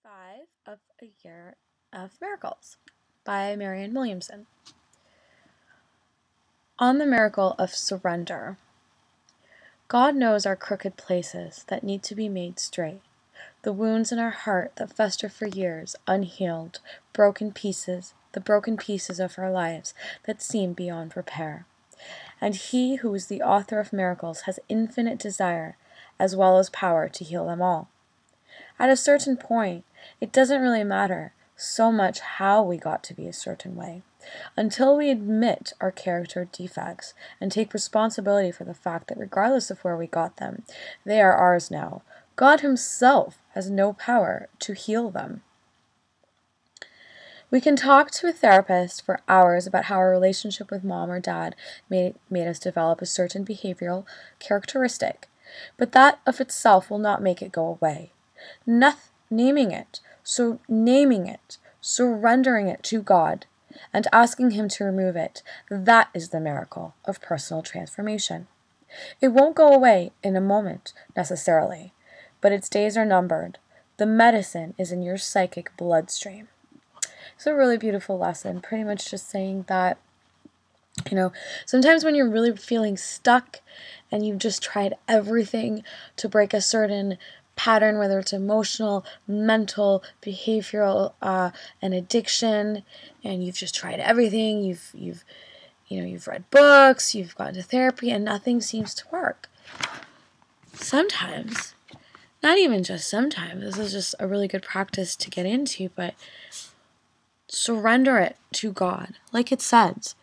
5 of A Year of Miracles by Marianne Williamson. On the miracle of surrender. God knows our crooked places that need to be made straight, the wounds in our heart that fester for years, unhealed, the broken pieces of our lives that seem beyond repair. And He who is the author of miracles has infinite desire as well as power to heal them all. At a certain point, it doesn't really matter so much how we got to be a certain way, until we admit our character defects and take responsibility for the fact that regardless of where we got them, they are ours now. God Himself has no power to heal them. We can talk to a therapist for hours about how our relationship with mom or dad made us develop a certain behavioral characteristic, but that of itself will not make it go away. Naming it, surrendering it to God, and asking Him to remove it, that is the miracle of personal transformation. It won't go away in a moment, necessarily, but its days are numbered. The medicine is in your psychic bloodstream. It's a really beautiful lesson, pretty much just saying that, sometimes when you're really feeling stuck and you've just tried everything to break a certain pattern, whether it's emotional, mental, behavioral, and addiction, and you've just tried everything, you've read books, you've gone to therapy, and nothing seems to work. Sometimes, not even just sometimes, this is just a really good practice to get into, but surrender it to God, like it says.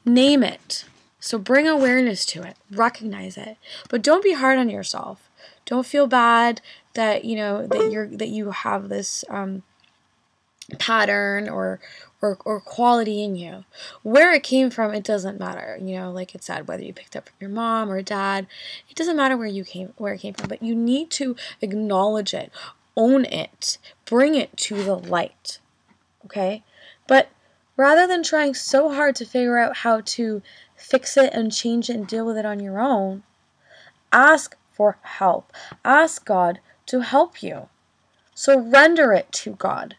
Name it. So bring awareness to it, recognize it, but don't be hard on yourself. Don't feel bad that you have this pattern or quality in you. Where it came from, it doesn't matter. Like it said, whether you picked up from your mom or dad, it doesn't matter where it came from. But you need to acknowledge it, own it, bring it to the light. Okay, but rather than trying so hard to figure out how to fix it and change it and deal with it on your own, ask for help. Ask God to help you. Surrender it to God.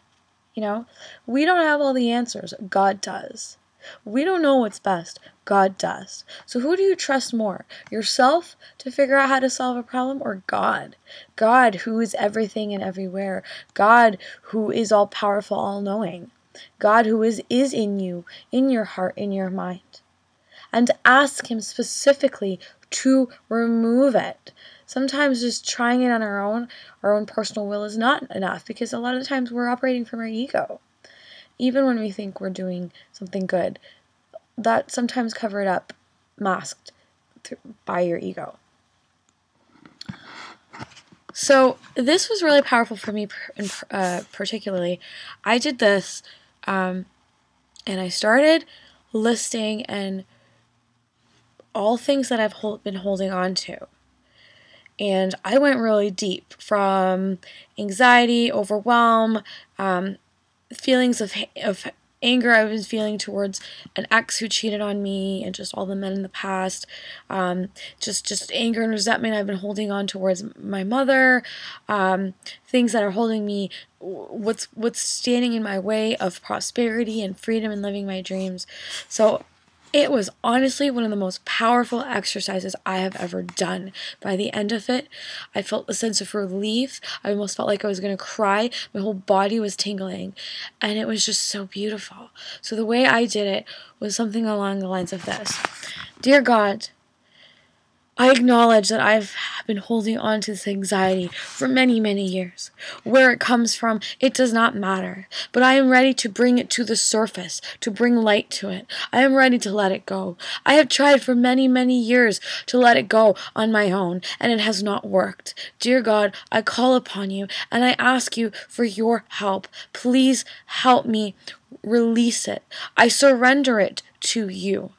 We don't have all the answers. God does. We don't know what's best. God does. So who do you trust more? Yourself to figure out how to solve a problem, or God? God who is everything and everywhere. God who is all powerful, all knowing. God who is in you, in your heart, in your mind. And ask Him specifically to remove it. Sometimes just trying it on our own personal will is not enough, because a lot of times we're operating from our ego. Even when we think we're doing something good, that sometimes covered up, masked by your ego. So this was really powerful for me, particularly. I did this, and I started listing and all things that I've been holding on to. And I went really deep, from anxiety, overwhelm, feelings of anger I was feeling towards an ex who cheated on me, and just all the men in the past, just anger and resentment I've been holding on towards my mother, things that are holding me, what's standing in my way of prosperity and freedom and living my dreams. So it was honestly one of the most powerful exercises I have ever done. By the end of it, I felt a sense of relief. I almost felt like I was going to cry. My whole body was tingling, and it was just so beautiful. So the way I did it was something along the lines of this. Dear God, I acknowledge that I've been holding on to this anxiety for many, many years. Where it comes from, it does not matter. But I am ready to bring it to the surface, to bring light to it. I am ready to let it go. I have tried for many, many years to let it go on my own, and it has not worked. Dear God, I call upon You, and I ask You for Your help. Please help me release it. I surrender it to You.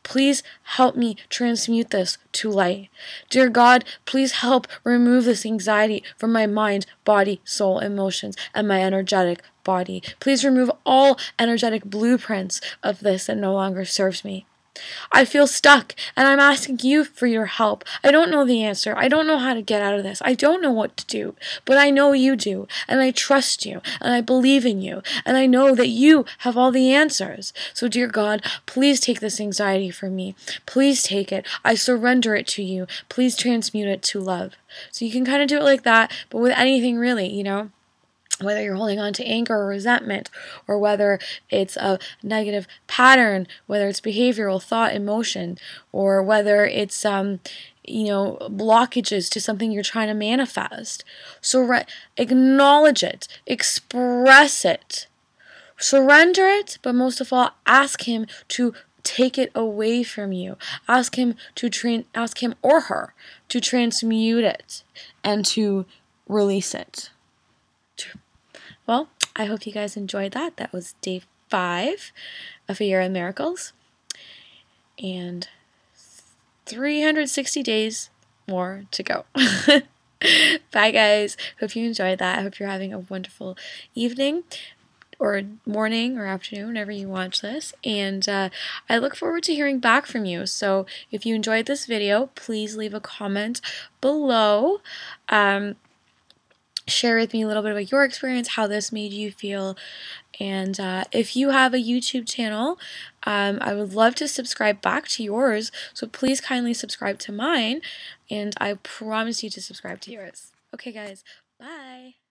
Please help me transmute this to light. Dear God, please help remove this anxiety from my mind, body, soul, emotions, and my energetic body. Please remove all energetic blueprints of this that no longer serves me. I feel stuck, and I'm asking you for your help. I don't know the answer. I don't know how to get out of this. I don't know what to do, but I know you do, and I trust you, and I believe in you, and I know that you have all the answers. So, dear God, please take this anxiety from me. Please take it. I surrender it to you. Please transmute it to love. So you can kind of do it like that, but with anything really, you know? Whether you're holding on to anger or resentment, or whether it's a negative pattern, whether it's behavioral, thought, emotion, or whether it's blockages to something you're trying to manifest. So acknowledge it, express it, surrender it, but most of all, ask him to take it away from you. Ask him or her to transmute it and to release it. Well, I hope you guys enjoyed that. That was day 5 of A Year in Miracles. And 360 days more to go. Bye, guys. Hope you enjoyed that. I hope you're having a wonderful evening or morning or afternoon whenever you watch this. And I look forward to hearing back from you. So if you enjoyed this video, please leave a comment below. Share with me a little bit about your experience, how this made you feel, and if you have a YouTube channel, I would love to subscribe back to yours, so please kindly subscribe to mine, and I promise you to subscribe to yours. Okay guys, bye!